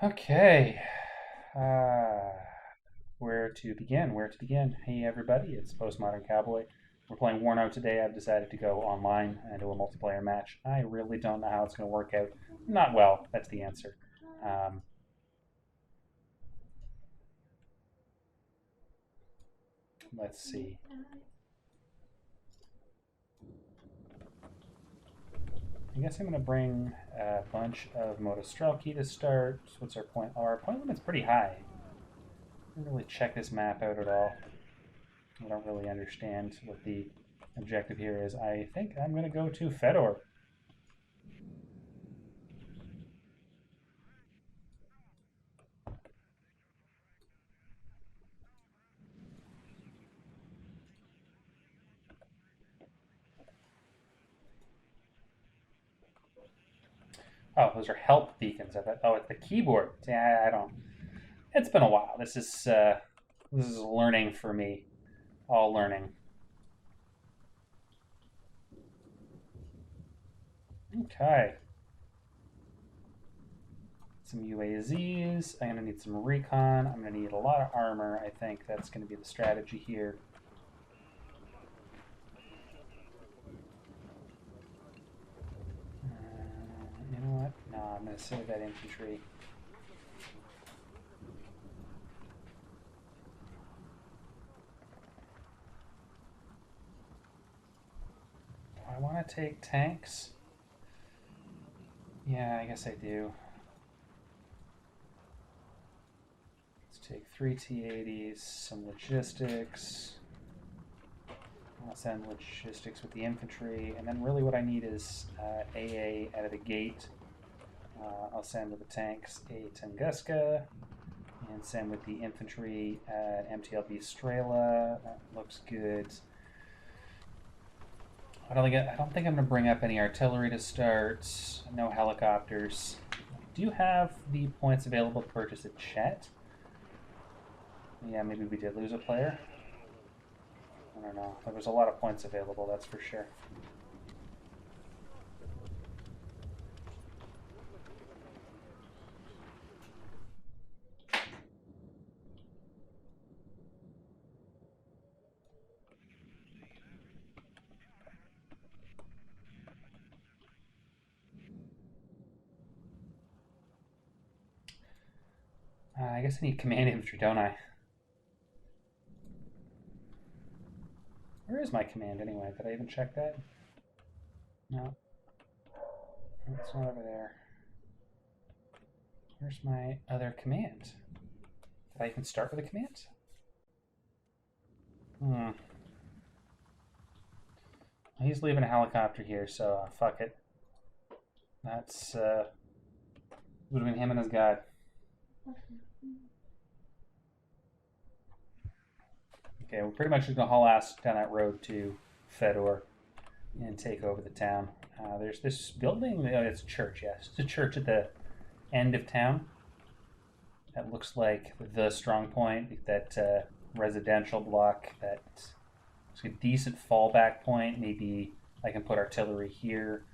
Okay. Uh, where to begin? Where to begin? Hey, everybody, it's Postmodern Cowboy. We're playing Warno today. I've decided to go online and do a multiplayer match. I really don't know how it's going to work out. Not well, that's the answer. Um, let's see. I guess I'm going to bring a bunch of Motostrelki to start. What's our point? Oh, our point limit's pretty high. I didn't really check this map out at all. I don't really understand what the objective here is. I think I'm going to go to Fedor. Oh, those are help beacons. I thought. Oh, it's the keyboard. Yeah, I don't. It's been a while. This is learning for me. All learning. Okay. Some UAZs. I'm gonna need some recon. I'm gonna need a lot of armor. I think that's gonna be the strategy here. You know what? No, I'm gonna save that infantry. I want to take tanks. Yeah, I guess I do. Let's take 3 T-80s, some logistics. I'll send logistics with the infantry, and then really what I need is AA out of the gate. I'll send with the tanks a Tunguska, and send with the infantry MTLB Strela. That looks good. I don't think I'm going to bring up any artillery to start. No helicopters. Do you have the points available to purchase a jet? Yeah, maybe we did lose a player. I don't know. There was a lot of points available, that's for sure. I guess I need command infantry, don't I? Where is my command anyway? Did I even check that? No. It's not over there. Where's my other command? Did I even start with a command? He's leaving a helicopter here, so fuck it. That's between him and his god. Okay, we're pretty much just gonna haul ass down that road to Fedor and take over the town. There's this building. Oh, it's a church. Yes, it's a church at the end of town. That looks like the strong point. That residential block. That's a decent fallback point. Maybe I can put artillery here.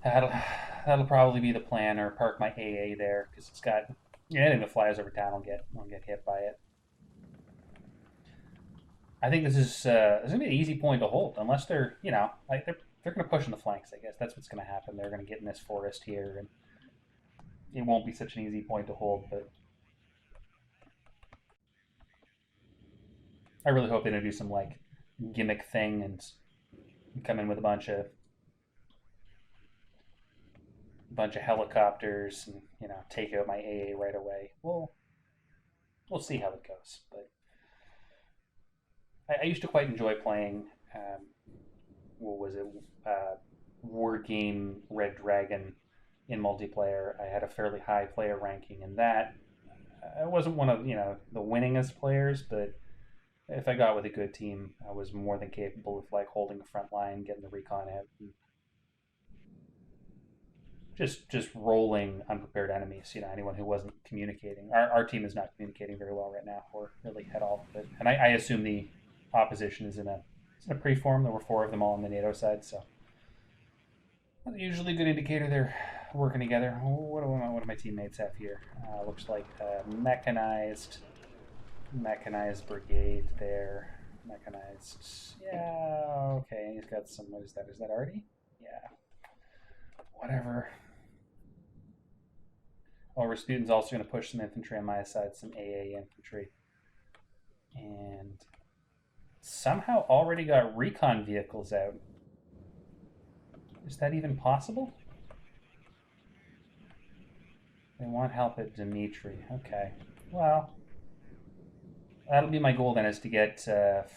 That'll probably be the plan, or park my AA there because it's got anything that flies over town will get hit by it. I think this is gonna be an easy point to hold, unless they're they're gonna push in the flanks. I guess that's what's gonna happen. They're gonna get in this forest here, and it won't be such an easy point to hold. But I really hope they don't do some like gimmick thing and come in with a bunch of helicopters and take out my AA right away. We'll see how it goes, but I used to quite enjoy playing. What was it? Wargame Red Dragon in multiplayer. I had a fairly high player ranking in that. I wasn't one of the winningest players, but if I got with a good team, I was more than capable of like holding the front line, getting the recon out, and just rolling unprepared enemies. Anyone who wasn't communicating. Our team is not communicating very well right now, or really at all. But and I assume the opposition is in a preform. There were 4 of them all on the NATO side, so that's usually a good indicator they're working together. What do my teammates have here? Looks like mechanized brigade there. Mechanized. Yeah, okay. He's got some. What is that? Is that arty? Yeah. Whatever. Oh, Rasputin's also going to push some infantry on my side, some AA infantry. And somehow already got recon vehicles out. Is that even possible? They want help at Dmitry. Okay. Well, that'll be my goal then, is to get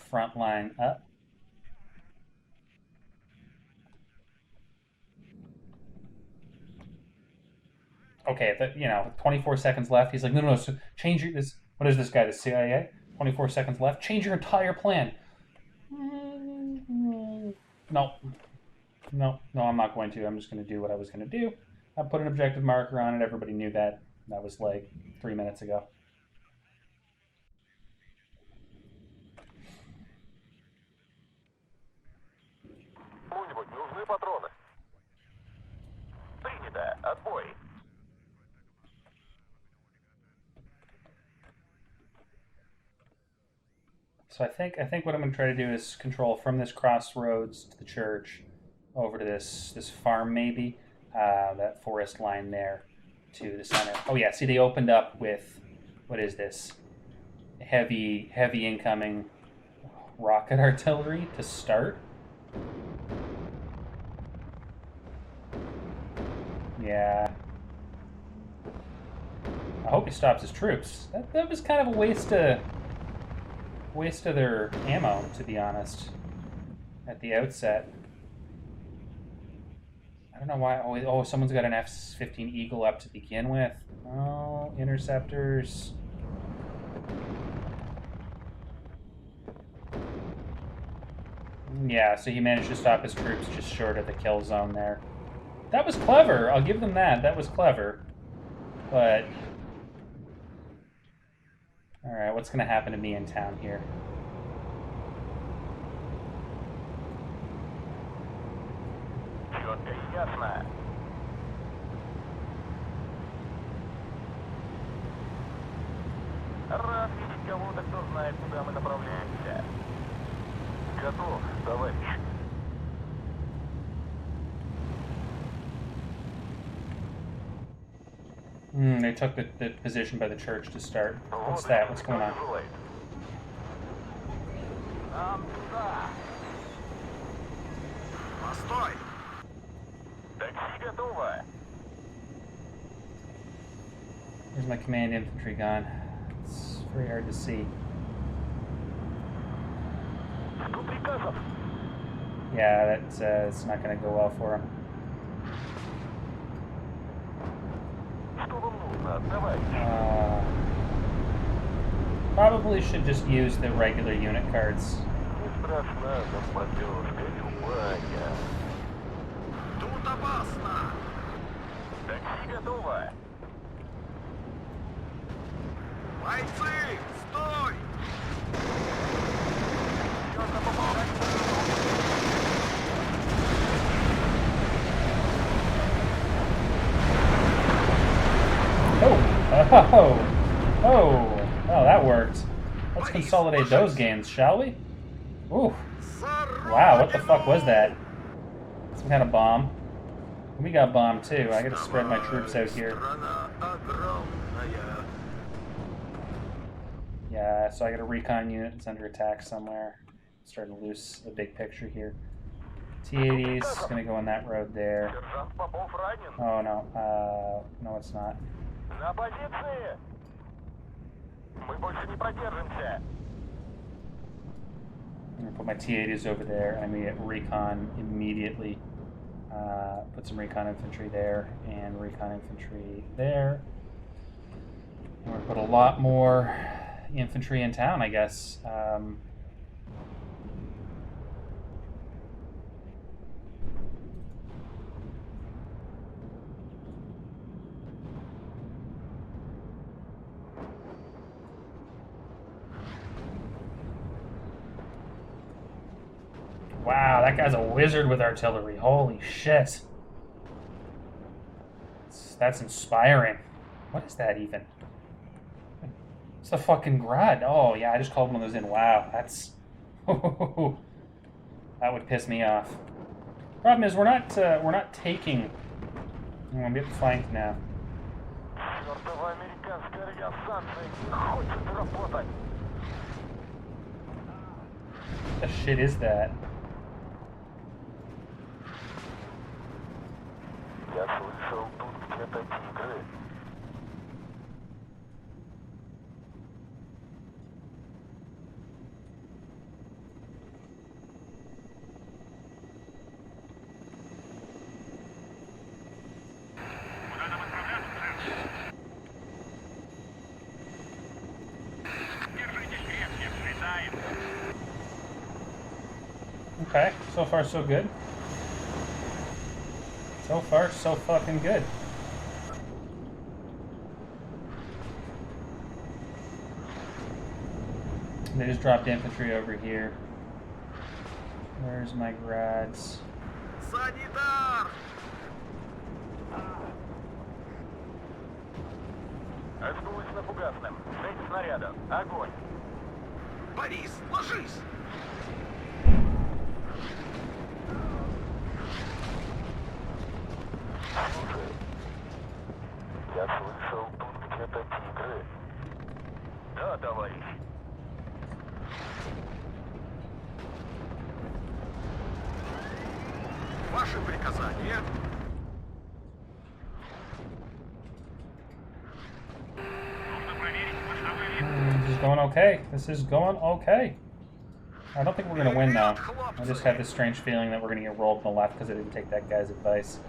front line up. Okay, 24 seconds left. He's like, no, so change your, this, what is this guy, the CIA? 24 seconds left. Change your entire plan. No, I'm not going to. I'm just going to do what I was going to do. I put an objective marker on it. Everybody knew that. That was like 3 minutes ago. So I think what I'm going to try to do is control from this crossroads to the church over to this farm, maybe that forest line there to the center. Oh yeah, see, they opened up with, what is this? Heavy incoming rocket artillery to start. Yeah. I hope he stops his troops. That was kind of a waste of their ammo, to be honest, at the outset. I don't know why. Oh, someone's got an F-15 Eagle up to begin with. Oh, interceptors. Yeah, so he managed to stop his troops just short of the kill zone there. That was clever. I'll give them that. That was clever. But all right, what's going to happen to me in town here? Рад видеть кого-то, кто знает, куда мы направляемся. Готов, товарищ. They took the position by the church to start. What's that? What's going on? Постой! Такси готово. Where's my command infantry gone? It's very hard to see. Что приказов? Yeah, it's not going to go well for him. Что вам нужно, товарищ? Probably should just use the regular unit cards. Не страшна нам поддержка, любая. Тут опасно! Такси готово! Бойцы, стой! Oh, that worked. Let's consolidate those gains, shall we? Ooh. Wow, what the fuck was that? Some kind of bomb. We got bombed too. I gotta spread my troops out here. Yeah, so I got a recon unit that's under attack somewhere. Starting to lose the big picture here. T-80's gonna go on that road there. Oh no, no it's not. На позиции! Мы больше не продержимся. I'm gonna put my T-80s over there, and I'm gonna get recon immediately. Put some recon infantry there, and recon infantry there. And we're gonna put a lot more infantry in town, I guess. Wow, that guy's a wizard with artillery. Holy shit. That's inspiring. What is that even? It's the fucking Grad. Oh yeah, I just called one of those in. Wow, that's that would piss me off. Problem is, we're not taking. I'm gonna be at the flank now. What the shit is that? Я слышал, тут где-то тигры. Okay, so far so good. So far so fucking good. They just dropped infantry over here. Where's my grads? Санитар! Очнулась на фугасном. 6 снарядов. Огонь! Борис, ложись! Слушай, я слышал, тут где-то тигры. Да, товарищ. Ваши приказания? This is going okay. This is going okay. I don't think we're going to win now. I just have this strange feeling that we're going to get rolled on the left because I didn't take that guy's advice.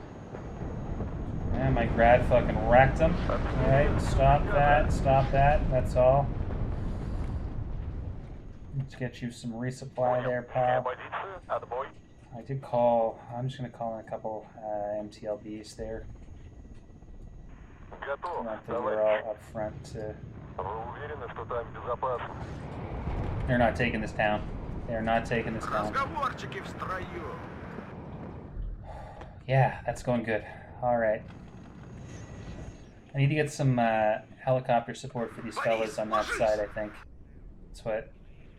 And my grad fucking wrecked him. Alright, stop that, that's all. Let's get you some resupply there, pal. I did call, I'm just going to call in a couple MTLBs there. Not that we're all up front to... They're not taking this town. They're not taking this town. Yeah, that's going good. Alright. I need to get some helicopter support for these fellas on that side, I think. That's what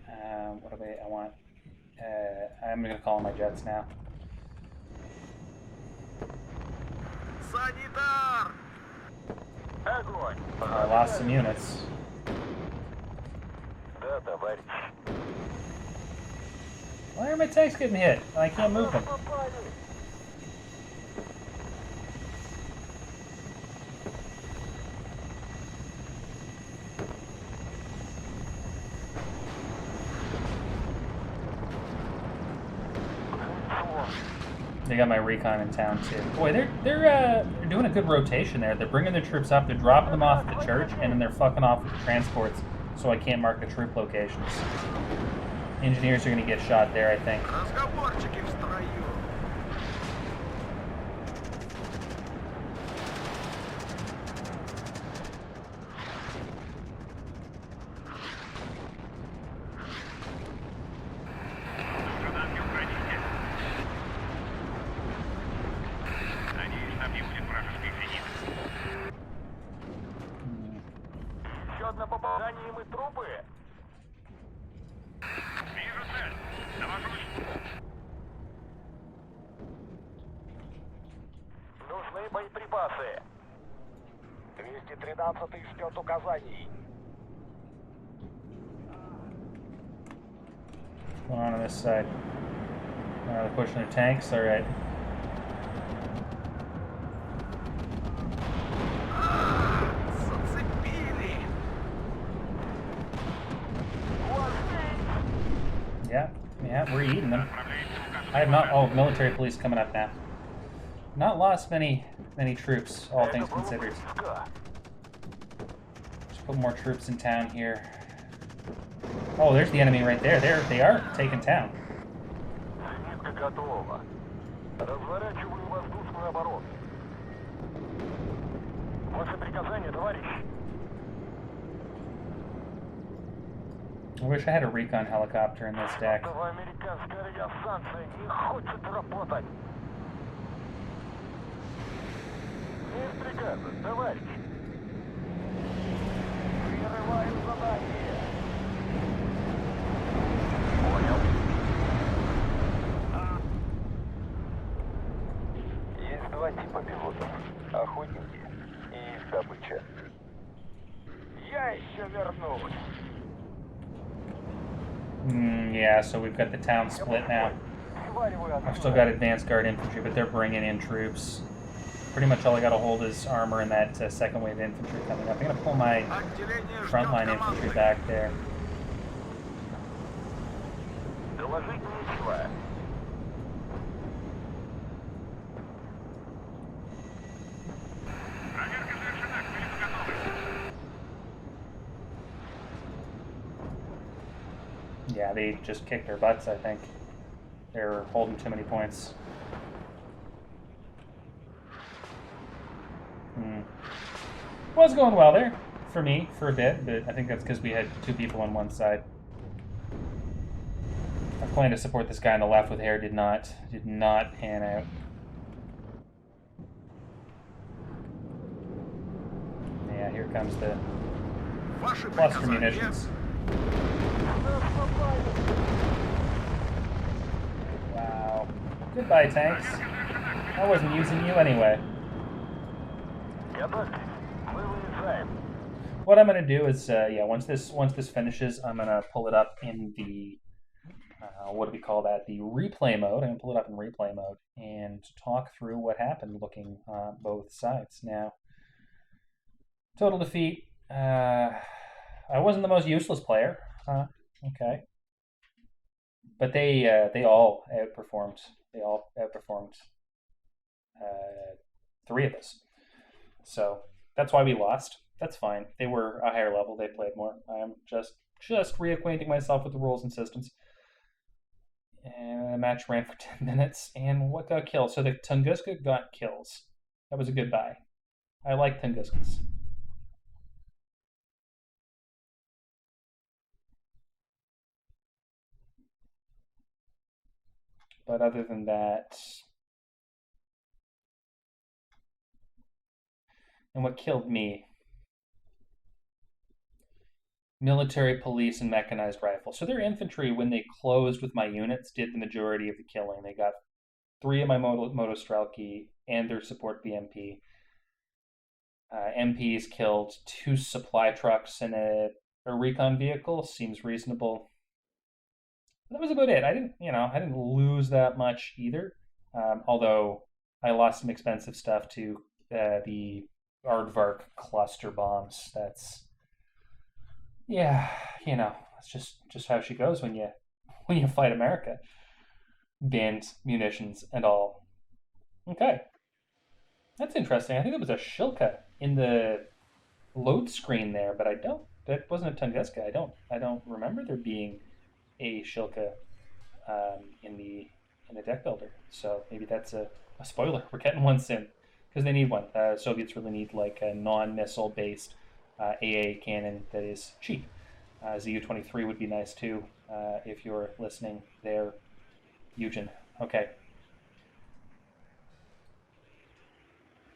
do I want? I'm going to call my jets now. I lost some units. Why are my tanks getting hit? I can't move them. They got my recon in town too. Boy, they're doing a good rotation there. They're bringing their troops up, they're dropping them off at the church, and then they're fucking off with the transports, so I can't mark the troop locations. Engineers are going to get shot there, I think. Боеприпасы. 213-й ждет указаний. What's going on this side? They're pushing their tanks? Alright. Yeah, we're eating them. I have not... Oh, military police coming up now. Not lost many troops, all things considered. Just put more troops in town here. Oh, there's the enemy right there. They are taking town. I wish I had a recon helicopter in this deck. Есть бригада, товарищ. Прерываю задание. Понял. Есть два типа пилотов. Охотники и добыча. Я еще вернусь. Yeah, so we've got the town split now. I've still got advanced guard infantry, but they're bringing in troops. Pretty much all I got to hold is armor and that second wave infantry coming up. I'm going to pull my frontline infantry back there. Доложить нечего. Yeah, they just kicked their butts, I think. They're holding too many points. Was going well there for me for a bit, but I think that's because we had two people on one side. Our plan to support this guy on the left with hair did not pan out. Yeah, here comes the cluster munitions. Wow. Goodbye, tanks. I wasn't using you anyway. What I'm going to do is, yeah, once this finishes, I'm going to pull it up in the, what do we call that? The replay mode. I'm going to pull it up in replay mode and talk through what happened looking both sides. Now, total defeat. I wasn't the most useless player. Okay. But they all outperformed. They all outperformed three of us. So that's why we lost. That's fine. They were a higher level. They played more. I'm just reacquainting myself with the rules and systems. And the match ran for 10 minutes. And what got killed? So the Tunguska got kills. That was a good buy. I like Tunguskas. But other than that, and what killed me, military, police, and mechanized rifle. So their infantry, when they closed with my units, did the majority of the killing. They got 3 of my Motostrelki and their support BMP. MPs killed 2 supply trucks and a recon vehicle. Seems reasonable. That was about it. I didn't lose that much either. Although I lost some expensive stuff to the Aardvark cluster bombs. That's, yeah, it's just how she goes when you fight America. Banned munitions and all. Okay, that's interesting. I think it was a Shilka in the load screen there, but that wasn't a Tunguska. I don't remember there being a Shilka in the deck builder. So maybe that's a spoiler. We're getting one soon because they need one. Soviets really need like a non-missile based AA cannon that is cheap. ZU-23 would be nice too if you're listening there, Eugen. Okay.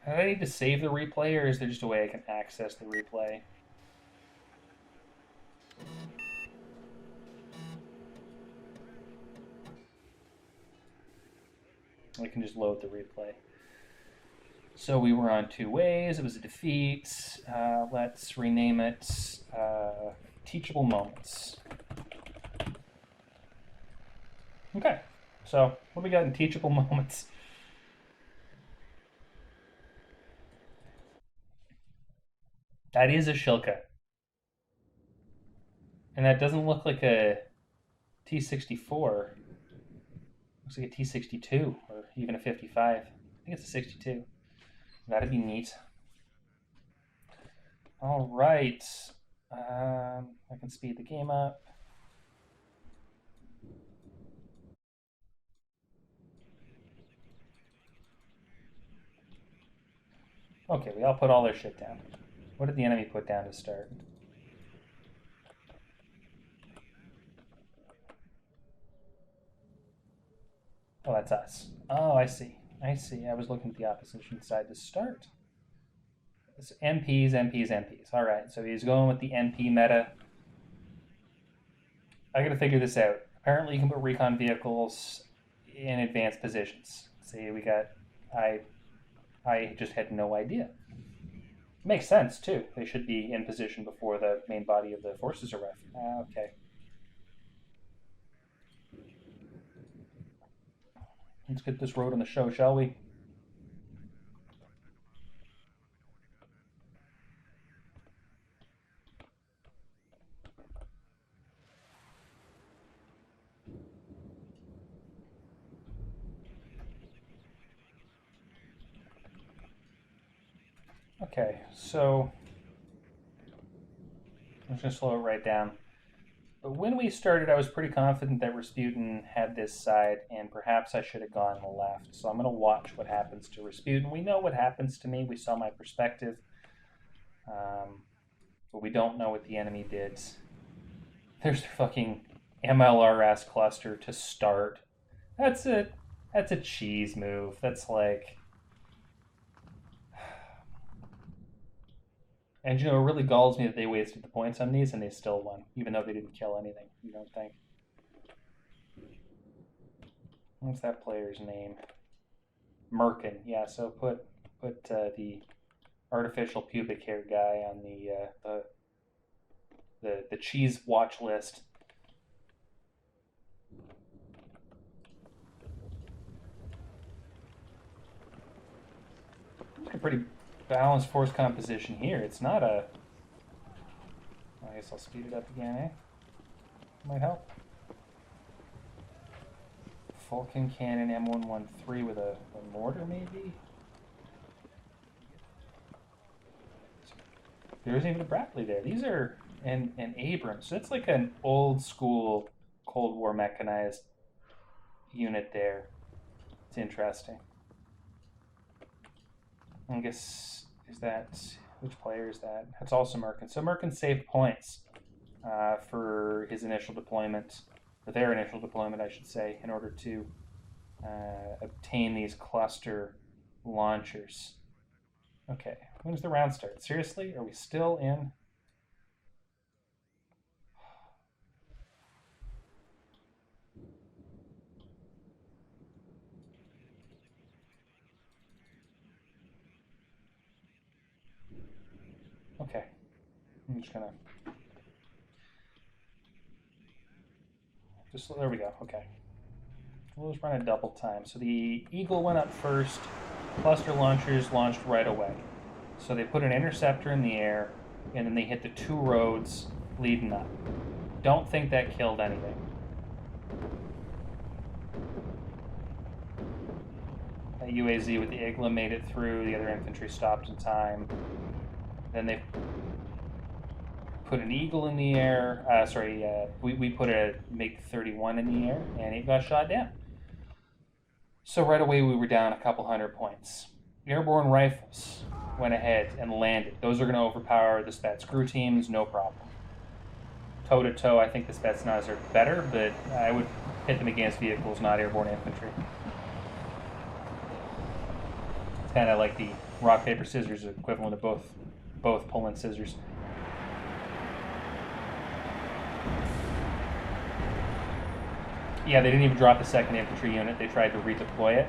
Do I need to save the replay, or is there just a way I can access the replay? I can just load the replay. So we were on 2 ways. It was a defeat. Let's rename it Teachable Moments. Okay. So what do we got in Teachable Moments? That is a Shilka. And that doesn't look like a T-64. Looks like a T-62 or even a 55. I think it's a 62. That'd be neat. All right. I can speed the game up. Okay, we all put all their shit down. What did the enemy put down to start? Oh, that's us. Oh, I see. I was looking at the opposition side to start. It's MPs, MPs, MPs. All right, so he's going with the MP meta. I got to figure this out. Apparently, you can put recon vehicles in advanced positions. See, we got. I just had no idea. Makes sense too. They should be in position before the main body of the forces arrive. Okay. Let's get this road on the show, shall we? Okay, so I'm just going to slow it right down. But when we started, I was pretty confident that Rasputin had this side, and perhaps I should have gone left. So I'm going to watch what happens to Rasputin. We know what happens to me. We saw my perspective. But we don't know what the enemy did. There's the fucking MLRS cluster to start. That's a cheese move. That's like... And, you know, it really galls me that they wasted the points on these and they still won, even though they didn't kill anything, you don't think? What's that player's name? Merkin. Yeah, so put the artificial pubic hair guy on the cheese watch list. It's a pretty balanced force composition here. It's not a... I guess I'll speed it up again, eh? Might help. Falcon Cannon M113 with a mortar, maybe? There isn't even a Bradley there. These are... And Abrams. So it's like an old school Cold War mechanized unit there. It's interesting. I guess, is that, which player is that? That's also Merkin. So Merkin saved points for his initial deployment, for their initial deployment, I should say, in order to obtain these cluster launchers. Okay, when does the round start? Seriously? Are we still in? Okay, I'm just gonna, there we go, okay. We'll just run a double time. So the Eagle went up first, cluster launchers launched right away. So they put an interceptor in the air, and then they hit the two roads leading up. Don't think that killed anything. That UAZ with the Igla made it through, the other infantry stopped in time. Then they put an Eagle in the air. We put a MiG-31 in the air, and it got shot down. So right away we were down a couple hundred points. Airborne rifles went ahead and landed. Those are going to overpower the Spets crew teams, no problem. Toe-to-toe, I think the Spetsnaz are better, but I would hit them against vehicles, not airborne infantry. It's kind of like the rock, paper, scissors equivalent of both pulling scissors. Yeah, they didn't even drop the 2nd Infantry unit. They tried to redeploy it.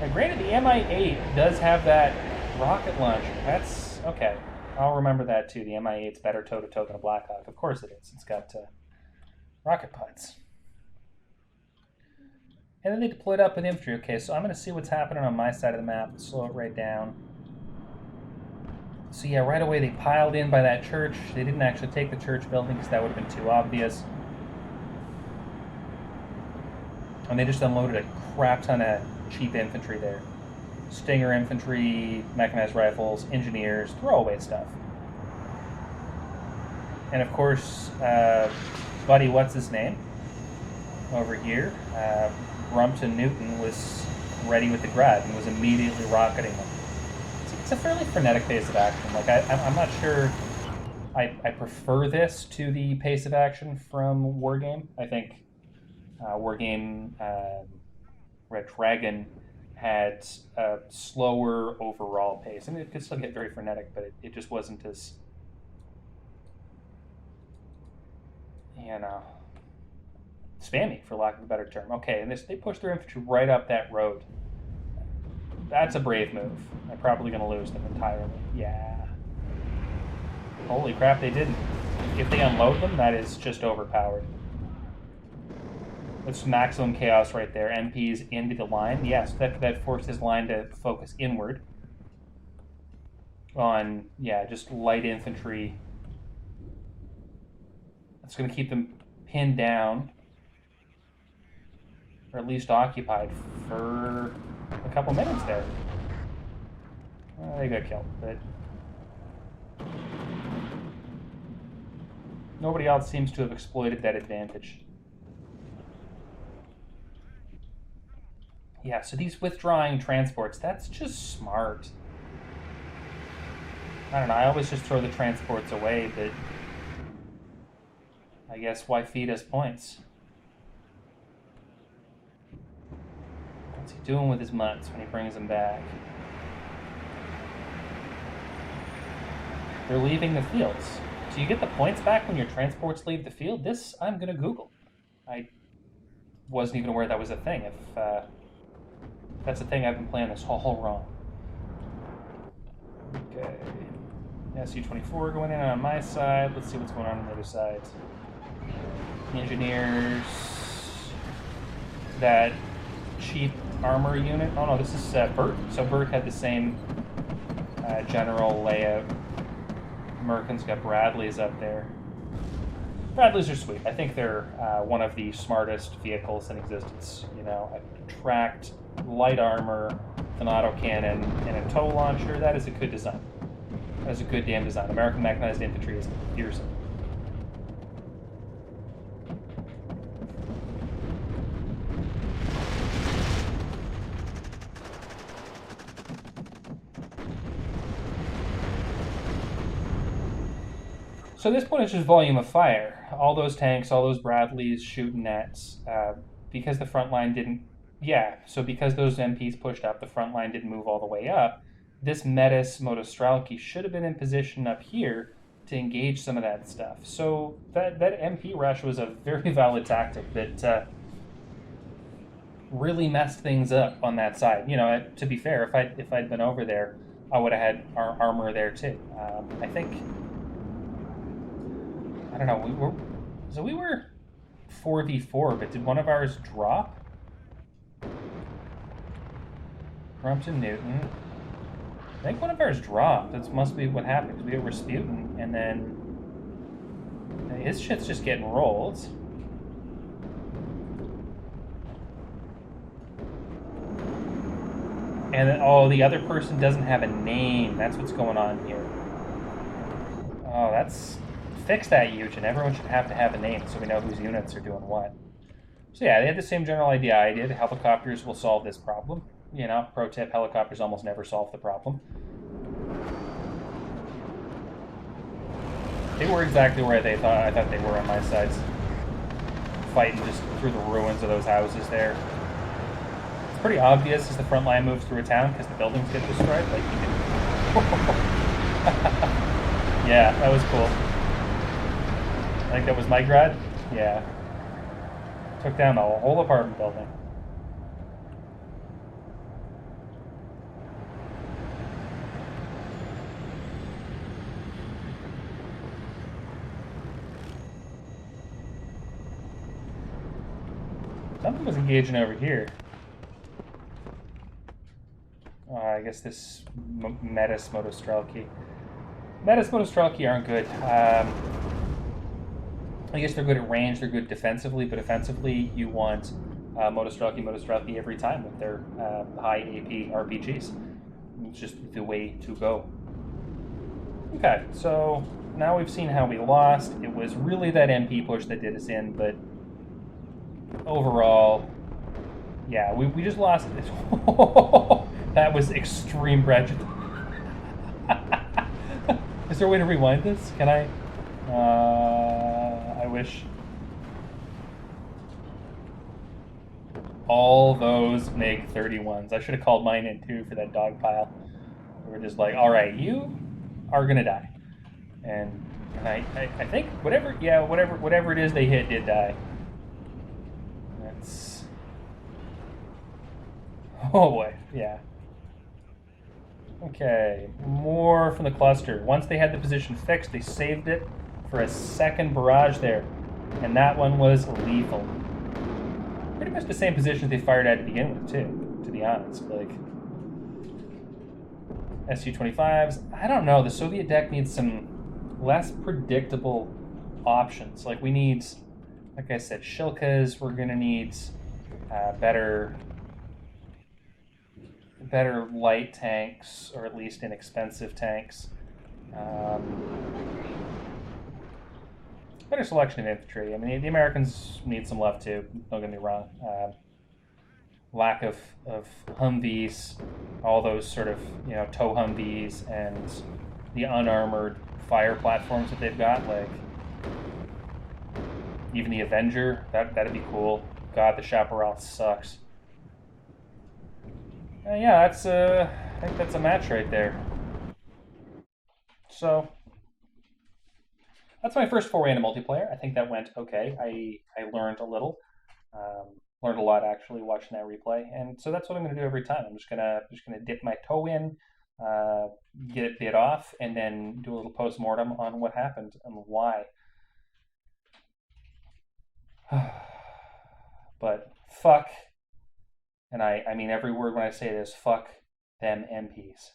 Now, granted, the Mi-8 does have that rocket launcher. That's... okay. I'll remember that, too. The Mi-8's better toe-to-toe than a Black Hawk. Of course it is. It's got rocket pods. And then they deployed up with infantry. Okay, so I'm going to see what's happening on my side of the map. Slow it right down. So yeah, right away they piled in by that church. They didn't actually take the church building because that would have been too obvious. And they just unloaded a crap ton of cheap infantry there. Stinger infantry, mechanized rifles, engineers, throwaway stuff. And of course, buddy, what's his name? Over here. Rumpton Newton was ready with the Grad and was immediately rocketing them. It's a fairly frenetic pace of action. Like I'm not sure I prefer this to the pace of action from Wargame. I think Wargame Red Dragon had a slower overall pace. I mean, it could still get very frenetic, but it just wasn't as, spammy, for lack of a better term. Okay, and they pushed their infantry right up that road. That's a brave move. They're probably going to lose them entirely. Yeah. Holy crap, they didn't. If they unload them, that is just overpowered. That's maximum chaos right there. MPs into the line. Yes, that forced his line to focus inward on, just light infantry. That's going to keep them pinned down, or at least occupied for a couple minutes there. They got killed, but nobody else seems to have exploited that advantage. Yeah, so these withdrawing transports, that's just smart. I don't know, I always just throw the transports away, but I guess why feed us points? What's he doing with his mutts when he brings them back? They're leaving the fields. So you get the points back when your transports leave the field? This, I'm going to Google. I wasn't even aware that was a thing. If that's a thing, I've been playing this all wrong. Okay. SU-24 going in on my side. Let's see what's going on the other side. Engineers. That cheap armor unit. Oh no, this is Bert. So Bert had the same general layout. Americans got Bradleys up there. Bradleys are sweet. I think they're one of the smartest vehicles in existence. You know, a tracked light armor, an autocannon, and a tow launcher. That is a good design. That is a good damn design. American mechanized infantry is fearsome. So at this point, it's just volume of fire. All those tanks, all those Bradleys shooting at, because the front line didn't, so because those MPs pushed up, the front line didn't move all the way up, this Metis Motostralki should have been in position up here to engage some of that stuff. So that MP rush was a very valid tactic that really messed things up on that side. You know, to be fair, if I'd been over there, I would have had our armor there too. I think, I don't know, we were 4v4, but did one of ours drop? Crumpton Newton. I think one of ours dropped. That must be what happened, because we were Rasputin, and then his shit's just getting rolled. And then, the other person doesn't have a name. That's what's going on here. Oh, fix that, Eugen. Everyone should have to have a name so we know whose units are doing what. So yeah, they had the same general idea. The helicopters will solve this problem. You know, pro tip, helicopters almost never solve the problem. They were exactly where I thought they were on my sides. Fighting just through the ruins of those houses there. It's pretty obvious as the front line moves through a town because the buildings get destroyed. Like you can... Yeah, that was cool. I think that was my grad. Yeah. Took down the whole apartment building. Something was engaging over here. I guess this Metis Motostralki. Metis Motostralki aren't good. I guess they're good at range, they're good defensively, but offensively you want Motostralki every time with their high AP RPGs. It's just the way to go. Okay, so now we've seen how we lost. It was really that MP push that did us in, but overall, yeah, we just lost it. That was extreme prejudice. Is there a way to rewind this? Can I? I wish. all those make 31s. I should have called mine in too for that dog pile. We're just like, all right, you are gonna die, and I think whatever it is they hit did die. That's, oh boy, yeah. Okay, more from the cluster. Once they had the position fixed, they saved it for a second barrage there, and that one was lethal. Pretty much the same position they fired at to begin with, too, to be honest. Like, Su-25s, I don't know. The Soviet deck needs some less predictable options. Like, we need, like I said, Shilkas. We're going to need better light tanks, or at least inexpensive tanks. Better selection of infantry. I mean, the Americans need some love too, don't get me wrong. Lack of Humvees, all those sort of, tow Humvees, and the unarmored fire platforms that they've got, like even the Avenger, that'd be cool. God, the Chaparral sucks. Yeah, I think that's a match right there. So that's my first foray into multiplayer. I think that went okay. I learned a little, learned a lot actually watching that replay, and so that's what I'm going to do every time. I'm just gonna dip my toe in, get it bit off, and then do a little post-mortem on what happened and why. But fuck, and I mean every word when I say this, fuck them MPs.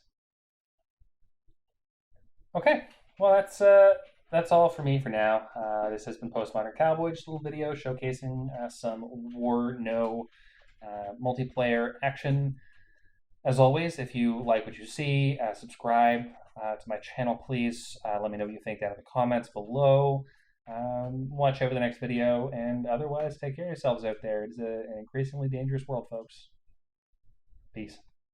Okay, well that's all for me for now. This has been Postmodern Cowboy, just a little video showcasing some Warno multiplayer action. As always, if you like what you see, subscribe to my channel, please. Let me know what you think down in the comments below. Watch over the next video, and otherwise, take care of yourselves out there. It's an increasingly dangerous world, folks. Peace.